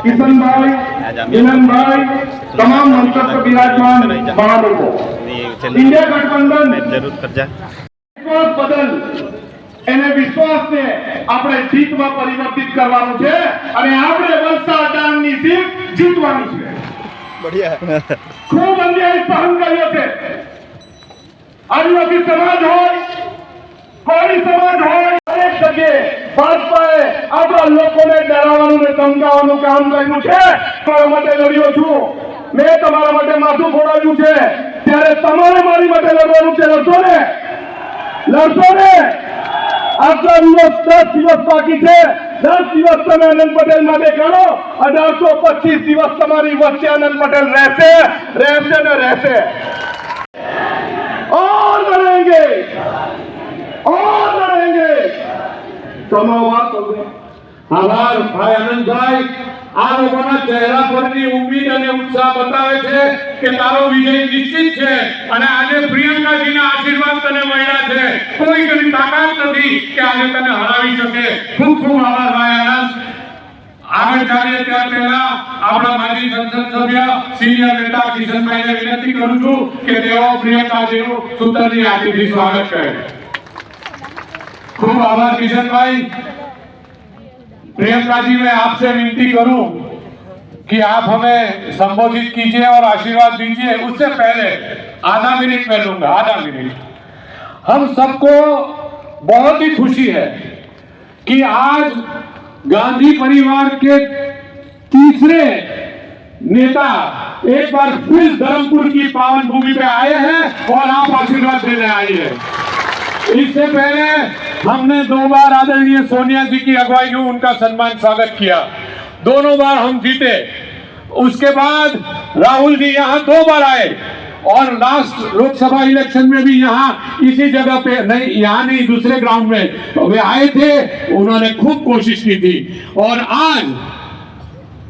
किशन भाई, मिलन भाई, तमाम मंच पर विराजमान महानुभावों, इंडिया गठबंधन जरूर कर जा विश्वास बदल એને વિશ્વાસને આપણે જીતમાં પરિવર્તિત કરવાનું છે અને આપણે વલસાડ ડાંગની સીટ જીતવાની છે. बढ़िया ખૂબ અન્યાય સહન કર્યો છે. આદિવાસી સમાજ હોય, કોળી સમાજ હોય, દરેક જગ્યાએ ભાજપાએ આપણા લોકોને ડરાવવાનું ને ધમકાવવાનું કામ કર્યું છે. તમારા માટે લડ્યો છું, મેં તમારા માટે માથું ફોડાવ્યું છે, ત્યારે તમારે મારી માટે લડવાનું છે. લડશો ને? લડશો ને? આટલા દિવસ 10 દિવસ બાકી છે. 10 દિવસ તમે આનંદ પટેલ માટે કરો, 1825 દિવસ તમારી વચ્ચે આનંદ પટેલ રહેશે, રહેશે ને રહેશે. और लड़ेंगे, और लड़ेंगे. આભાર ભાઈ આનંદભાઈ. આ લોકોના ચહેરા પરની ઉમ્મીદ અને ઉત્સાહ બતાવે છે કે તારો વિજય નિશ્ચિત છે અને આજે પ્રિયંકાજીના આશીર્વાદ તને મળ્યા છે. કોઈ એવી તાકાત નથી કે આજે તને હરાવી શકે. ખૂબ ખૂબ આભાર ભાઈ આનંદ. આગળ ચાલીએ ત્યાં પહેલા આપણા માજી સંસદ સભ્ય સિનિયર નેતા કિશનભાઈને વિનંતી કરું છું કે તેઓ પ્રિયંકાજીનું સૂત્રની હાથીથી સ્વાગત કરે. ખૂબ આભાર કિશનભાઈ. प्रियंका जी, मैं आपसे विनती करूं कि आप हमें संबोधित कीजिए और आशीर्वाद दीजिए. उससे पहले आधा मिनट मैं लूंगा, आधा मिनट. हम सबको बहुत ही खुशी है कि आज गांधी परिवार के तीसरे नेता एक बार फिर धर्मपुर की पावन भूमि पे आए हैं और आप आशीर्वाद देने आए हैं. इससे पहले हमने 2 बार आदरणीय सोनिया जी की अगुवाई में उनका सम्मान स्वागत किया. दोनों बार हम जीते. उसके बाद राहुल जी यहाँ 2 बार आए और लास्ट लोकसभा इलेक्शन में भी यहाँ इसी जगह पे नहीं, यहाँ नहीं, दूसरे ग्राउंड में वे आए थे. उन्होंने खूब कोशिश की थी और आज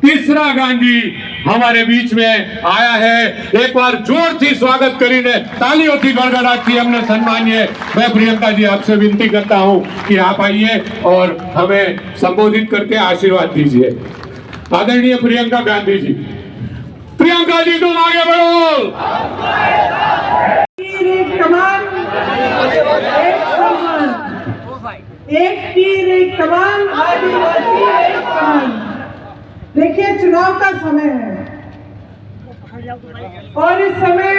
तीसरा गांधी हमारे बीच में आया है. एक बार जोर से स्वागत करीने तालियों की गड़गड़ाहट थी हमने सम्मानिए. मैं प्रियंका जी आपसे विनती करता हूं कि आप आइए और हमें संबोधित करके आशीर्वाद दीजिए. आदरणीय प्रियंका गांधी जी. प्रियंका जी, तुम आगे बढ़ो. एक कमान, एक सम्मान, एक तीर एक कमान, आदिवासी एक समान. देखिए, चुनाव का समय है और इस समय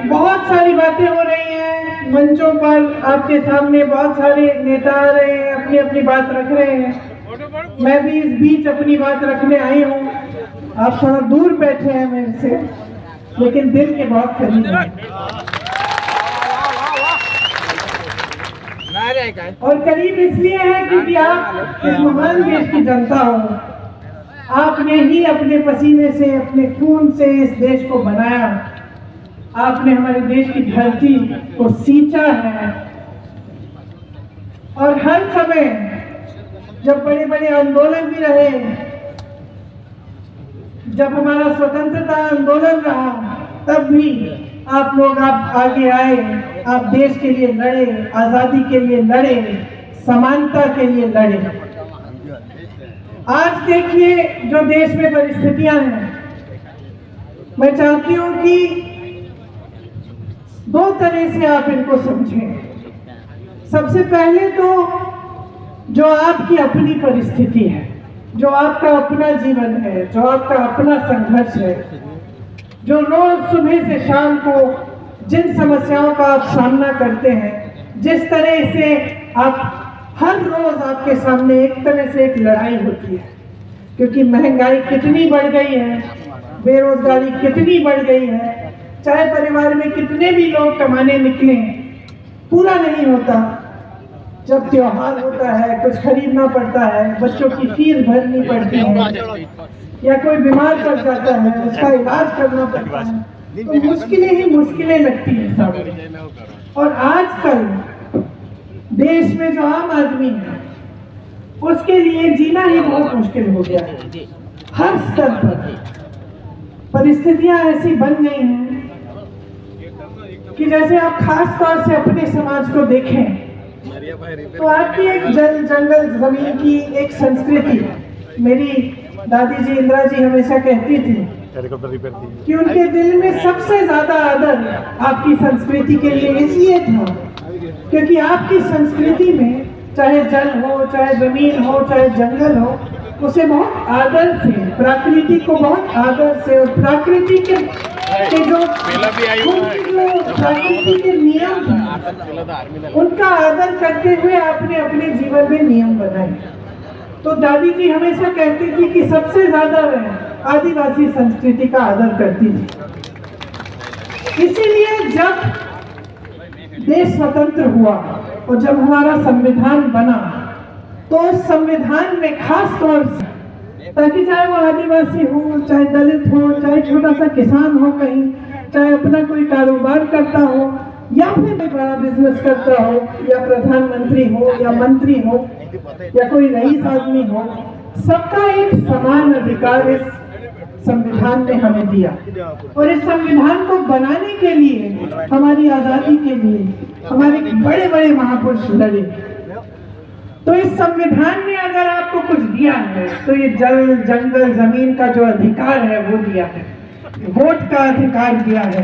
बहुत सारी बातें हो रही हैं. मंचों पर आपके सामने बहुत सारे नेता आ रहे हैं, अपनी अपनी बात रख रहे हैं. मैं भी इस बीच अपनी बात रखने आई हूँ. आप थोड़ा दूर बैठे हैं मेरे से, लेकिन दिल के बहुत करीब हैं. और करीब इसलिए है क्योंकि आप इस महान देश की जनता हो. आपने ही अपने पसीने से, अपने खून से इस देश को बनाया. आपने हमारे देश की धरती को सींचा है और हर समय जब बड़े बड़े आंदोलन भी रहे, जब हमारा स्वतंत्रता आंदोलन रहा, तब भी आप लोग आगे आए. आप देश के लिए लड़े, आजादी के लिए लड़े, समानता के लिए लड़े. आज देखिए जो देश में परिस्थितियां हैं, मैं चाहती हूं कि 2 तरह से आप इनको समझें. सबसे पहले तो जो आपकी अपनी परिस्थिति है, जो आपका अपना जीवन है, जो आपका अपना संघर्ष है, जो रोज सुबह से शाम को जिन समस्याओं का आप सामना करते हैं, जिस तरह से आप हर रोज आपके सामने एक तरह से एक लड़ाई होती है. क्योंकि महंगाई कितनी बढ़ गई है, बेरोजगारी कितनी बढ़ गई है, चाहे परिवार में कितने भी लोग कमाने निकले, पूरा नहीं होता. जब त्योहार होता है, कुछ खरीदना पड़ता है, बच्चों की फीस भरनी पड़ती है, या कोई बीमार पड़ जाता है, उसका इलाज करना पड़ता है, तो मुश्किलें ही मुश्किलें लगती हैं सब. और आजकल देश में जो आम आदमी है, उसके लिए जीना ही बहुत मुश्किल हो गया है. हर स्तर पर परिस्थितियां ऐसी बन गई हैं कि जैसे आप खास तौर से अपने समाज को देखें तो आपकी एक जंगल जमीन की एक संस्कृति, मेरी दादी जी इंदिरा जी हमेशा कहती थी कि उनके दिल में सबसे ज्यादा आदर आपकी संस्कृति के लिए इसलिए था क्योंकि आपकी संस्कृति में चाहे जल हो, चाहे जमीन हो, चाहे जंगल हो, उसे बहुत आदर से, प्रकृति को बहुत आदर से, और प्रकृति के जो प्रकृति के नियम हैं उनका आदर करते हुए आपने अपने जीवन में नियम बनाए। तो दादी जी हमेशा कहती थी कि सबसे ज्यादा वह आदिवासी संस्कृति का आदर करती थी। इसीलिए जब देश स्वतंत्र हुआ और जब हमारा संविधान बना तो उस संविधान में खास तौर से, ताकि चाहे वो आदिवासी हो, चाहे दलित हो, चाहे छोटा सा किसान हो कहीं, चाहे अपना कोई कारोबार करता हो, या फिर बड़ा बिजनेस करता हो, या प्रधानमंत्री हो, या मंत्री हो, या कोई रईस आदमी हो, सबका एक समान अधिकार इस संविधान ने हमें दिया। और इस संविधान को बनाने के लिए, हमारी आजादी के लिए हमारे बड़े बड़े महापुरुष लड़े। तो इस संविधान ने अगर आपको कुछ दिया है तो ये जल, जंगल, जमीन का जो अधिकार है वो दिया है, वोट का अधिकार दिया है,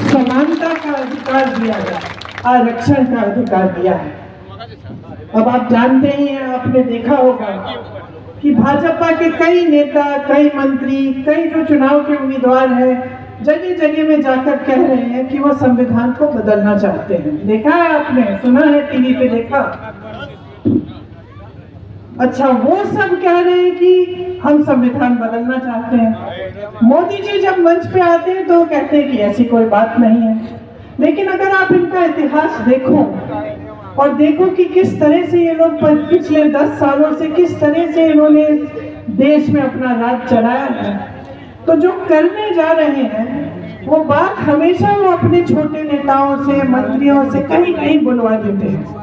समानता का अधिकार दिया है, आरक्षण का अधिकार दिया है। अब आप जानते ही हैं, आपने देखा होगा कि भाजपा के कई नेता, कई मंत्री, कई जो चुनाव के उम्मीदवार हैं, जगह जगह में जाकर कह रहे हैं कि वो संविधान को बदलना चाहते हैं। देखा है आपने, सुना है, टीवी पे देखा। अच्छा, वो सब कह रहे हैं कि हम संविधान बदलना चाहते हैं। मोदी जी जब मंच पे आते हैं तो कहते हैं कि ऐसी कोई बात नहीं है। लेकिन अगर आप इनका इतिहास देखो और देखो कि किस तरह से ये लोग पिछले 10 सालों से किस तरह से इन्होंने देश में अपना राज चलाया है, तो जो करने जा रहे हैं वो बात हमेशा वो अपने छोटे नेताओं से, मंत्रियों से कहीं कहीं बुलवा देते हैं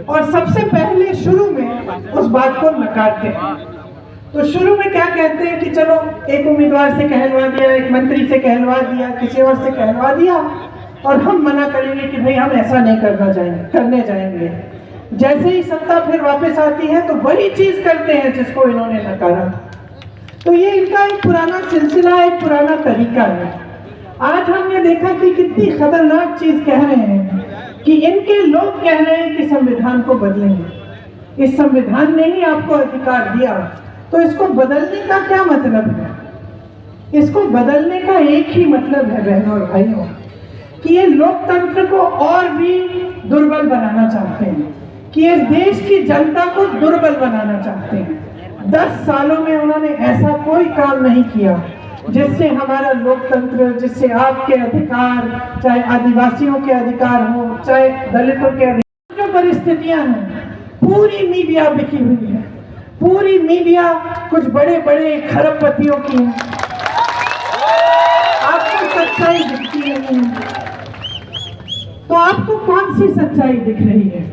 और सबसे पहले शुरू में उस बात को नकारते हैं। तो शुरू में क्या कहते हैं कि चलो एक उम्मीदवार से कहलवा दिया, एक मंत्री से कहलवा दिया, किसी और से कहलवा दिया, और हम मना करेंगे कि भाई हम ऐसा नहीं करने जाएंगे। जैसे ही सत्ता फिर वापस आती है तो वही चीज करते हैं जिसको इन्होंने नकारा था। तो ये इनका एक पुराना सिलसिला, एक पुराना तरीका है। आज हमने देखा कि कितनी खतरनाक चीज कह रहे हैं कि इनके लोग कह रहे हैं कि संविधान को बदलेंगे। इस संविधान ने ही आपको अधिकार दिया, तो इसको बदलने का क्या मतलब है? इसको बदलने का एक ही मतलब है बहनों और भाइयों, कि ये लोकतंत्र को और भी दुर्बल बनाना चाहते हैं, कि इस देश की जनता को दुर्बल बनाना चाहते हैं। 10 सालों में उन्होंने ऐसा कोई काम नहीं किया जिससे हमारा लोकतंत्र, जिससे आपके अधिकार, चाहे आदिवासियों के अधिकार हो, चाहे दलितों के अधिकार, जो परिस्थितियां हैं, पूरी मीडिया बिकी हुई है। पूरी मीडिया कुछ बड़े बड़े खरबपतियों की है। आपको सच्चाई दिखती नहीं है। तो आपको कौन सी सच्चाई दिख रही है?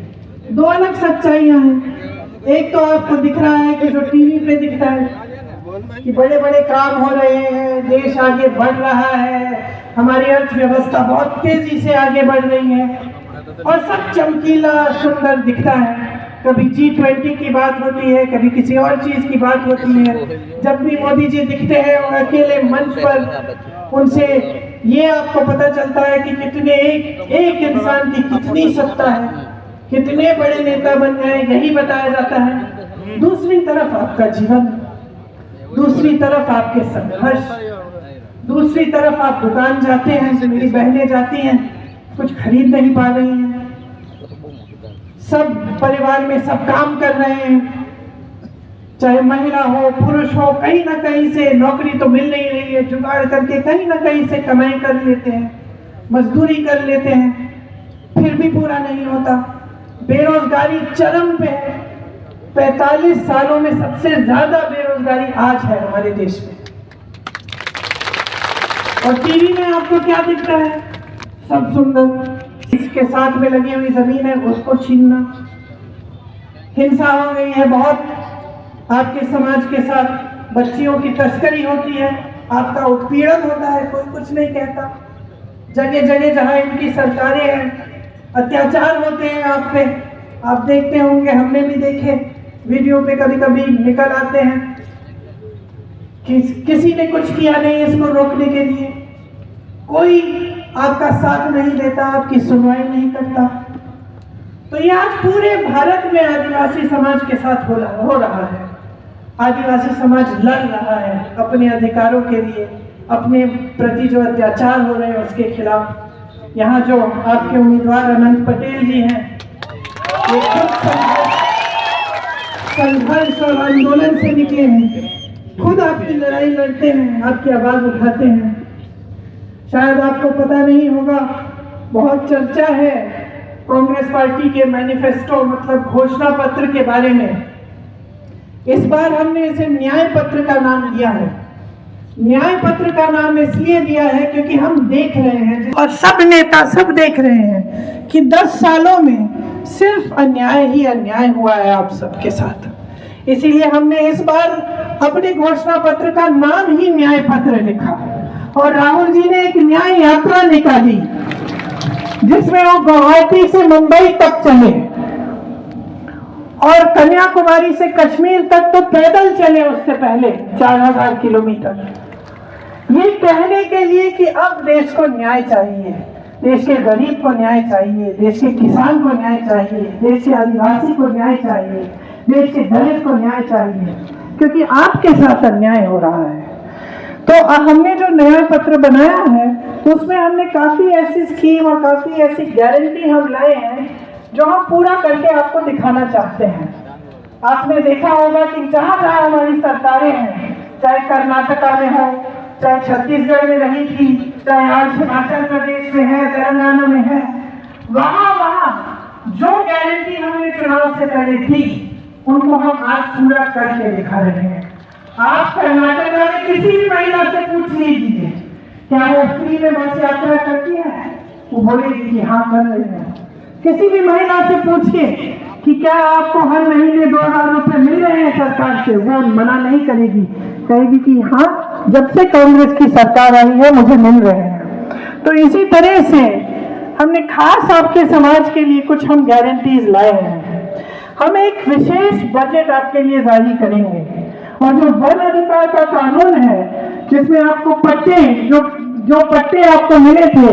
2 अलग सच्चाइयां हैं। एक तो आपको दिख रहा है कि जो टीवी पे दिखता है कि बड़े बड़े काम हो रहे हैं, देश आगे बढ़ रहा है, हमारी अर्थव्यवस्था बहुत तेजी से आगे बढ़ रही है और सब चमकीला सुंदर दिखता है। कभी G20 की बात होती है, कभी किसी और चीज की बात होती है। जब भी मोदी जी दिखते हैं और अकेले मंच पर, उनसे ये आपको पता चलता है कि कितने एक इंसान की कितनी सत्ता है, कितने बड़े नेता बन गए, यही बताया जाता है। दूसरी तरफ आपका जीवन, दूसरी तरफ आपके संघर्ष, दूसरी तरफ आप दुकान जाते हैं तो मेरी बहनें जाती हैं, कुछ खरीद नहीं पा रही हैं, सब परिवार में सब काम कर रहे हैं, चाहे महिला हो, पुरुष हो, कहीं ना कहीं से नौकरी तो मिल नहीं रही है, जुगाड़ करके कहीं ना कहीं से कमाई कर लेते हैं, मजदूरी कर लेते हैं, फिर भी पूरा नहीं होता। बेरोजगारी चरम पे है। 45 सालों में सबसे ज्यादा बेरोजगारी आज है हमारे देश में। और टीवी में आपको क्या दिख रहा है? सब सुंदर, इसके साथ में लगी हुई जमीन है उसको छीनना, हिंसा हो गई है बहुत आपके समाज के साथ, बच्चियों की तस्करी होती है, आपका उत्पीड़न होता है, कोई कुछ नहीं कहता। जगह जगह जहां इनकी सरकारें हैं, अत्याचार होते हैं आप पे। आप देखते होंगे, हमने भी देखे, वीडियो पे कभी कभी निकल आते हैं। किसी ने कुछ किया नहीं इसको रोकने के लिए, कोई आपका साथ नहीं देता, आपकी सुनवाई नहीं करता। तो ये आज पूरे भारत में आदिवासी समाज के साथ हो रहा है। आदिवासी समाज लड़ रहा है अपने अधिकारों के लिए, अपने प्रति जो अत्याचार हो रहे हैं उसके खिलाफ। यहाँ जो आपके उम्मीदवार अनंत पटेल जी हैं, ये खुद संघर्ष और आंदोलन से निकले हैं, खुद आपकी लड़ाई लड़ते हैं, आपकी आवाज उठाते हैं। शायद आपको पता नहीं होगा, बहुत चर्चा है कांग्रेस पार्टी के मैनिफेस्टो मतलब घोषणा पत्र के बारे में। इस बार हमने इसे न्याय पत्र का नाम दिया है। न्याय पत्र का नाम इसलिए दिया है क्योंकि हम देख रहे हैं और सब नेता सब देख रहे हैं कि 10 सालों में सिर्फ अन्याय ही अन्याय हुआ है आप सबके साथ। इसीलिए हमने इस बार अपने घोषणा पत्र का नाम ही न्याय पत्र लिखा और राहुल जी ने एक न्याय यात्रा निकाली जिसमें वो गुवाहाटी से मुंबई तक चले और कन्याकुमारी से कश्मीर तक तो पैदल चले उससे पहले 4000 किलोमीटर, ये कहने के लिए कि अब देश को न्याय चाहिए, देश के गरीब को न्याय चाहिए, देश के किसान को न्याय चाहिए, देश के आदिवासी को न्याय चाहिए, देश के दलित को न्याय चाहिए, क्योंकि आपके साथ अन्याय हो रहा है। तो हमने जो नया पत्र बनाया है उसमें हमने काफी ऐसी स्कीम और काफी ऐसी गारंटी हम लाए हैं जो हम पूरा करके आपको दिखाना चाहते हैं। आपने देखा होगा कि जहां जहां हमारी सरकारें हैं, चाहे कर्नाटका में हो, चाहे छत्तीसगढ़ में रही थी, चाहे आज हिमाचल प्रदेश में है, तेलंगाना में है, वहां वहां जो गारंटी हमने चुनाव से पहले थी उनको हम आज पूरा करके दिखा रहे हैं। आप कर्नाटका में किसी भी महिला से पूछ लीजिए क्या वो फ्री में बस यात्रा करती है, वो बोलेगी कि हाँ कर रहे हैं। किसी भी महिला से पूछिए कि क्या आपको हर महीने 2000 रुपए मिल रहे हैं सरकार से, वो मना नहीं करेगी, कहेगी कि हाँ जब से कांग्रेस की सरकार आई है मुझे मिल रहे हैं। तो इसी तरह से हमने खास आपके समाज के लिए कुछ हम गारंटीज लाए हैं। हम एक विशेष बजट आपके लिए जारी करेंगे और जो वन अधिकार का कानून है जिसमें आपको पट्टे जो पट्टे आपको मिले थे